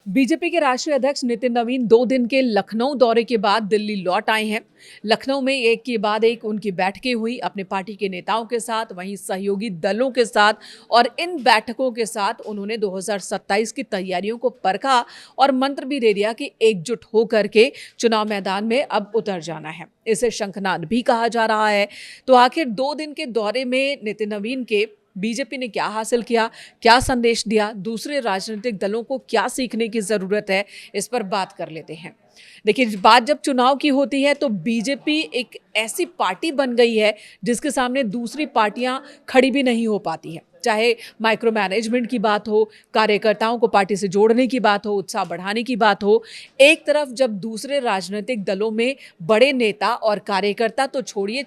BJP के राष्ट्रीय अध्यक्ष नितिन नवीन 2 दिन के लखनऊ दौरे के बाद दिल्ली लौट आए हैं। लखनऊ में एक के बाद एक उनकी बैठकें हुई अपने पार्टी के नेताओं के साथ, वहीं सहयोगी दलों के साथ, और इन बैठकों के साथ उन्होंने 2027 की तैयारियों को परखा और मंत्र भी दे दिया कि एकजुट होकर के चुनाव मैदान में अब उतर जाना है। इसे शंखनाद भी कहा जा रहा है। तो आखिर 2 दिन के दौरे में नितिन नवीन के बीजेपी ने क्या हासिल किया, क्या संदेश दिया, दूसरे राजनीतिक दलों को क्या सीखने की जरूरत है, इस पर बात कर लेते हैं। देखिए, बात जब चुनाव की होती है तो बीजेपी एक ऐसी पार्टी बन गई है जिसके सामने दूसरी पार्टियां खड़ी भी नहीं हो पाती है। चाहे माइक्रो मैनेजमेंट की बात हो, कार्यकर्ताओं को पार्टी से जोड़ने की बात हो, उत्साह बढ़ाने की बात हो। एक तरफ जब दूसरे राजनीतिक दलों में बड़े नेता और कार्यकर्ता तो छोड़िए,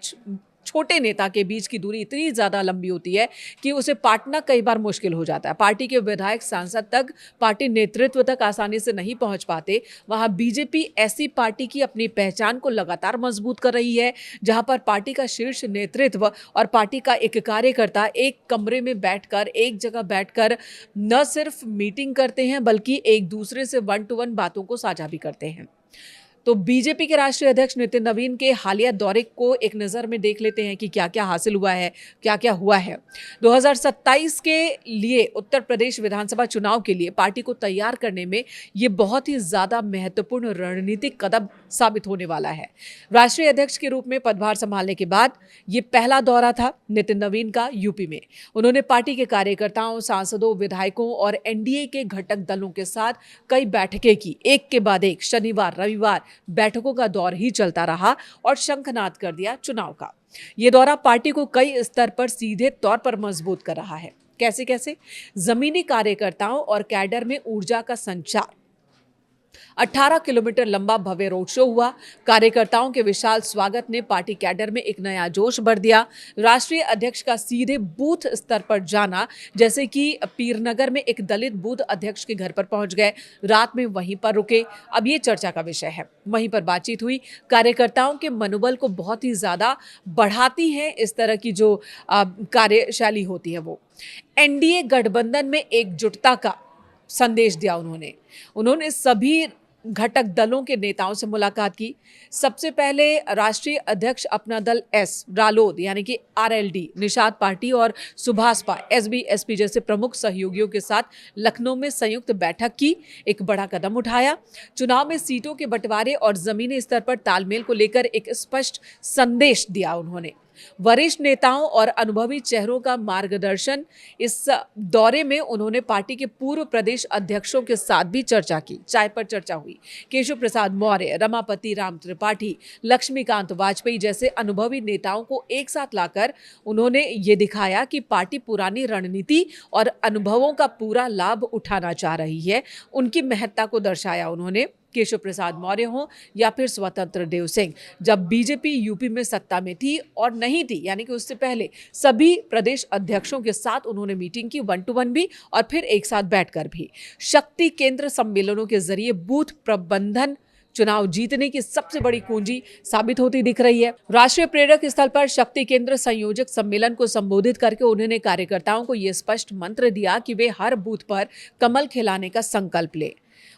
छोटे नेता के बीच की दूरी इतनी ज़्यादा लंबी होती है कि उसे पाटना कई बार मुश्किल हो जाता है। पार्टी के विधायक, सांसद तक, पार्टी नेतृत्व तक आसानी से नहीं पहुंच पाते। वहां बीजेपी ऐसी पार्टी की अपनी पहचान को लगातार मजबूत कर रही है, जहां पर पार्टी का शीर्ष नेतृत्व और पार्टी का एक कार्यकर्ता एक कमरे में बैठकर, एक जगह बैठकर न सिर्फ मीटिंग करते हैं बल्कि एक दूसरे से 1-to-1 बातों को साझा भी करते हैं। तो बीजेपी के राष्ट्रीय अध्यक्ष नितिन नवीन के हालिया दौरे को एक नज़र में देख लेते हैं कि क्या क्या हासिल हुआ है, क्या क्या हुआ है। 2027 के लिए उत्तर प्रदेश विधानसभा चुनाव के लिए पार्टी को तैयार करने में ये बहुत ही ज़्यादा महत्वपूर्ण रणनीतिक कदम साबित होने वाला है। राष्ट्रीय अध्यक्ष के रूप में पदभार संभालने के बाद ये पहला दौरा था नितिन नवीन का यूपी में। उन्होंने पार्टी के कार्यकर्ताओं, सांसदों, विधायकों और एनडीए के घटक दलों के साथ कई बैठकें की। एक के बाद एक, शनिवार रविवार बैठकों का दौर ही चलता रहा और शंखनाद कर दिया चुनाव का। यह दौरा पार्टी को कई स्तर पर सीधे तौर पर मजबूत कर रहा है। कैसे कैसे? जमीनी कार्यकर्ताओं और कैडर में ऊर्जा का संचार। 18 किलोमीटर लंबा भव्य रोड शो हुआ। कार्यकर्ताओं के विशाल स्वागत ने पार्टी कैडर में एक नया जोश भर दिया। राष्ट्रीय अध्यक्ष का सीधे बूथ स्तर पर जाना, जैसे कि पीरनगर में एक दलित बूथ अध्यक्ष के घर पर पहुंच गए, रात में वहीं पर रुके। अब ये चर्चा का विषय है। वहीं पर बातचीत हुई। कार्यकर्ताओं के मनोबल को बहुत ही ज्यादा बढ़ाती है इस तरह की जो कार्यशैली होती है वो। एनडीए गठबंधन में एकजुटता का संदेश दिया उन्होंने सभी घटक दलों के नेताओं से मुलाकात की। सबसे पहले राष्ट्रीय अध्यक्ष अपना दल एस, रालोद यानी कि आरएलडी, निषाद पार्टी और सुभाषपा, एसबी जैसे प्रमुख सहयोगियों के साथ लखनऊ में संयुक्त बैठक की। एक बड़ा कदम उठाया। चुनाव में सीटों के बंटवारे और जमीनी स्तर पर तालमेल को लेकर एक स्पष्ट संदेश दिया उन्होंने। वरिष्ठ नेताओं और अनुभवी चेहरों का मार्गदर्शन। इस दौरे में उन्होंने पार्टी के पूर्व प्रदेश अध्यक्षों के साथ भी चर्चा की। चाय पर चर्चा हुई। केशव प्रसाद मौर्य, रमापति राम त्रिपाठी, लक्ष्मीकांत वाजपेयी जैसे अनुभवी नेताओं को एक साथ लाकर उन्होंने ये दिखाया कि पार्टी पुरानी रणनीति और अनुभवों का पूरा लाभ उठाना चाह रही है। उनकी महत्ता को दर्शाया उन्होंने। केशव प्रसाद मौर्य हो या फिर स्वतंत्र देव सिंह, जब बीजेपी यूपी में सत्ता में थी और नहीं थी, यानी कि उससे पहले सभी प्रदेश अध्यक्षों के साथ उन्होंने मीटिंग की, 1-to-1 भी और फिर एक साथ बैठकर भी। शक्ति केंद्र सम्मेलनों के जरिए बूथ प्रबंधन चुनाव जीतने की सबसे बड़ी कुंजी साबित होती दिख रही है। राष्ट्रीय प्रेरक स्थल पर शक्ति केंद्र संयोजक सम्मेलन को संबोधित करके उन्होंने कार्यकर्ताओं को यह स्पष्ट मंत्र दिया कि वे हर बूथ पर कमल खिलाने का संकल्प ले।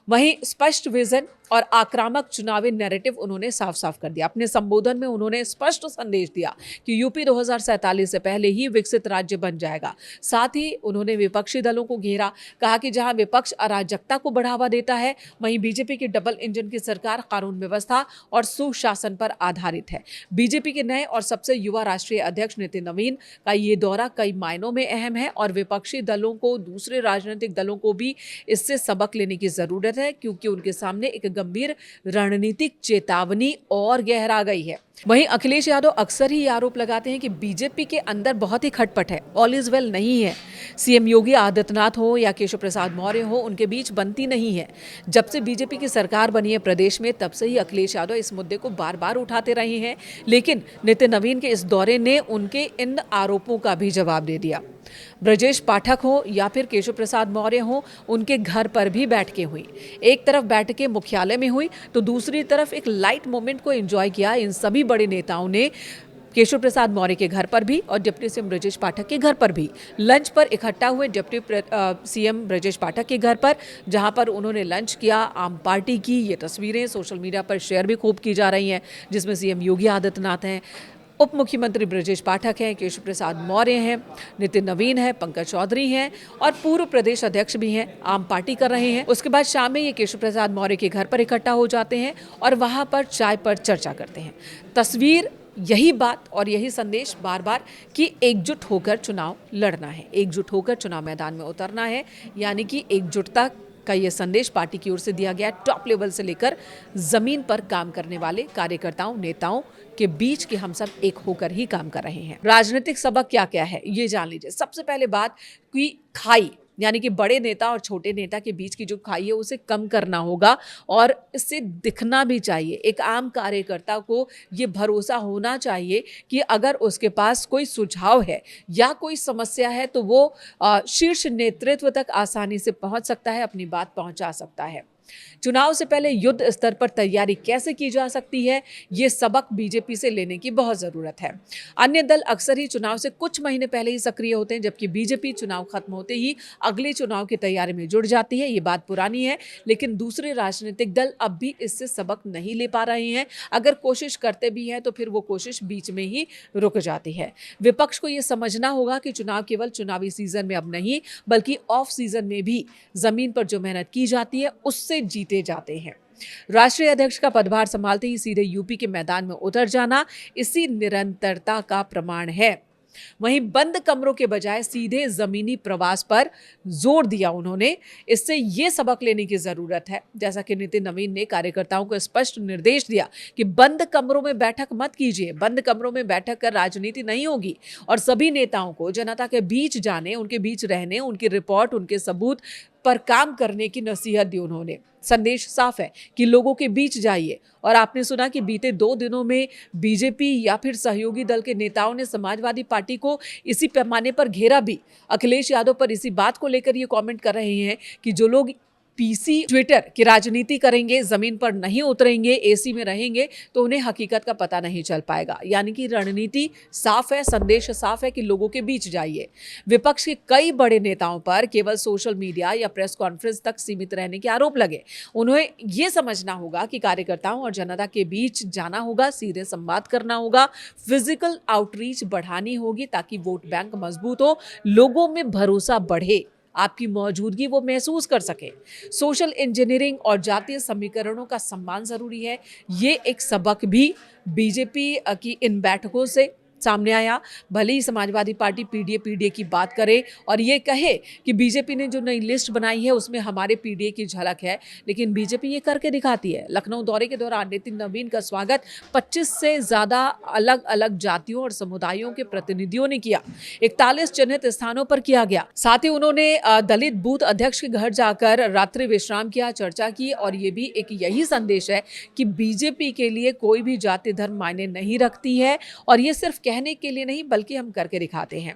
वहीं स्पष्ट विजन और आक्रामक चुनावी नैरेटिव उन्होंने साफ साफ कर दिया। अपने संबोधन में उन्होंने स्पष्ट संदेश दिया कि यूपी 2047 से पहले ही विकसित राज्य बन जाएगा। साथ ही उन्होंने विपक्षी दलों को घेरा। कहा कि जहां विपक्ष अराजकता को बढ़ावा देता है, वहीं बीजेपी की डबल इंजन की सरकार कानून व्यवस्था और सुशासन पर आधारित है। बीजेपी के नए और सबसे युवा राष्ट्रीय अध्यक्ष नितिन नवीन का ये दौरा कई मायनों में अहम है और विपक्षी दलों को, दूसरे राजनीतिक दलों को भी इससे सबक लेने की जरूरत है, क्योंकि उनके सामने एक गंभीर रणनीतिक चेतावनी और गहरा गई है। वहीं अखिलेश यादव अक्सर ही आरोप लगाते हैं कि बीजेपी के अंदर बहुत ही खटपट है, ऑल इज वेल नहीं है। सीएम योगी आदित्यनाथ हो या केशव प्रसाद मौर्य हो, उनके बीच बनती नहीं है। जब से बीजेपी की सरकार बनी है प्रदेश में, तब से ही अखिलेश यादव इस मुद्दे को बार बार उठाते रहे हैं, लेकिन नितिन नवीन के इस दौरे ने उनके इन आरोपों का भी जवाब दे दिया। ब्रजेश पाठक हो या फिर केशव प्रसाद मौर्य हो, उनके घर पर भी बैठकें हुई। एक तरफ बैठकें मुख्यालय में हुई तो दूसरी तरफ एक लाइट मोमेंट को एंजॉय किया इन सभी बड़े नेताओं ने। केशव प्रसाद मौर्य के घर पर भी और डिप्टी सीएम ब्रजेश पाठक के घर पर भी लंच पर इकट्ठा हुए डिप्टी सीएम ब्रजेश पाठक के घर पर, जहां पर उन्होंने लंच किया। आम पार्टी की ये तस्वीरें सोशल मीडिया पर शेयर भी खूब की जा रही हैं, जिसमें सीएम योगी आदित्यनाथ हैं, उप मुख्यमंत्री ब्रजेश पाठक हैं, केशव प्रसाद मौर्य हैं, नितिन नवीन हैं, पंकज चौधरी हैं और पूर्व प्रदेश अध्यक्ष भी हैं, आम पार्टी कर रहे हैं। उसके बाद शाम में ये केशव प्रसाद मौर्य के घर पर इकट्ठा हो जाते हैं और वहां पर चाय पर चर्चा करते हैं। तस्वीर यही बात और यही संदेश बार बार कि एकजुट होकर चुनाव लड़ना है, एकजुट होकर चुनाव मैदान में उतरना है, यानी कि एकजुटता का ये संदेश पार्टी की ओर से दिया गया। टॉप लेवल से लेकर जमीन पर काम करने वाले कार्यकर्ताओं, नेताओं के बीच के हम सब एक होकर ही काम कर रहे हैं। राजनीतिक सबक क्या क्या है ये जान लीजिए। सबसे पहले बात कि खाई, यानी कि बड़े नेता और छोटे नेता के बीच की जो खाई है उसे कम करना होगा और इससे दिखना भी चाहिए। एक आम कार्यकर्ता को ये भरोसा होना चाहिए कि अगर उसके पास कोई सुझाव है या कोई समस्या है तो वो शीर्ष नेतृत्व तक आसानी से पहुंच सकता है, अपनी बात पहुंचा सकता है। चुनाव से पहले युद्ध स्तर पर तैयारी कैसे की जा सकती है, ये सबक बीजेपी से लेने की बहुत जरूरत है। अन्य दल अक्सर ही चुनाव से कुछ महीने पहले ही सक्रिय होते हैं, जबकि बीजेपी चुनाव खत्म होते ही अगले चुनाव की तैयारी में जुड़ जाती है। ये बात पुरानी है, लेकिन दूसरे राजनीतिक दल अब भी इससे सबक नहीं ले पा रहे हैं। अगर कोशिश करते भी हैं तो फिर वो कोशिश बीच में ही रुक जाती है। विपक्ष को ये समझना होगा कि चुनाव केवल चुनावी सीजन में अब नहीं, बल्कि ऑफ सीजन में भी जमीन पर जो मेहनत की जाती है उससे जीते जाते हैं। राष्ट्रीय अध्यक्ष का पदभार संभालते ही सीधे यूपी के मैदान में उतर जाना इसी निरंतरता का प्रमाण है। वहीं बंद कमरों के बजाय सीधे जमीनी प्रवास पर जोर दिया उन्होंने। इससे ये सबक लेने की जरूरत है, जैसा कि नितिन नवीन ने कार्यकर्ताओं को स्पष्ट निर्देश दिया कि बंद कमरों में बैठक मत कीजिए, बंद कमरों में बैठक कर राजनीति नहीं होगी। और सभी नेताओं को जनता के बीच जाने, उनके बीच रहने, उनकी रिपोर्ट, उनके सबूत पर काम करने की नसीहत दी उन्होंने। संदेश साफ है कि लोगों के बीच जाइए। और आपने सुना कि बीते 2 दिनों में बीजेपी या फिर सहयोगी दल के नेताओं ने समाजवादी पार्टी को इसी पैमाने पर घेरा भी। अखिलेश यादव पर इसी बात को लेकर ये कमेंट कर रहे हैं कि जो लोग पीसी ट्विटर की राजनीति करेंगे, जमीन पर नहीं उतरेंगे, एसी में रहेंगे, तो उन्हें हकीकत का पता नहीं चल पाएगा। यानी कि रणनीति साफ है, संदेश साफ है कि लोगों के बीच जाइए। विपक्ष के कई बड़े नेताओं पर केवल सोशल मीडिया या प्रेस कॉन्फ्रेंस तक सीमित रहने के आरोप लगे। उन्हें यह समझना होगा कि कार्यकर्ताओं और जनता के बीच जाना होगा, सीधे संवाद करना होगा, फिजिकल आउटरीच बढ़ानी होगी ताकि वोट बैंक मजबूत हो, लोगों में भरोसा बढ़े, आपकी मौजूदगी वो महसूस कर सके। सोशल इंजीनियरिंग और जातीय समीकरणों का सम्मान जरूरी है। ये एक सबक भी बीजेपी की इन बैठकों से सामने आया। भले ही समाजवादी पार्टी पीडीए की बात करे और ये कहे कि बीजेपी ने जो नई लिस्ट बनाई है उसमें हमारे पीडीए की झलक है, लेकिन बीजेपी ये करके दिखाती है। लखनऊ दौरे के दौरान नितिन नवीन का स्वागत 25 से ज्यादा अलग अलग जातियों और समुदायों के प्रतिनिधियों ने किया। 41 चिन्हित स्थानों पर किया गया। साथ ही उन्होंने दलित बूथ अध्यक्ष के घर जाकर रात्रि विश्राम किया, चर्चा की। और ये भी एक यही संदेश है कि बीजेपी के लिए कोई भी जाति धर्म मायने नहीं रखती है और ये सिर्फ कहने के लिए नहीं बल्कि हम करके दिखाते हैं।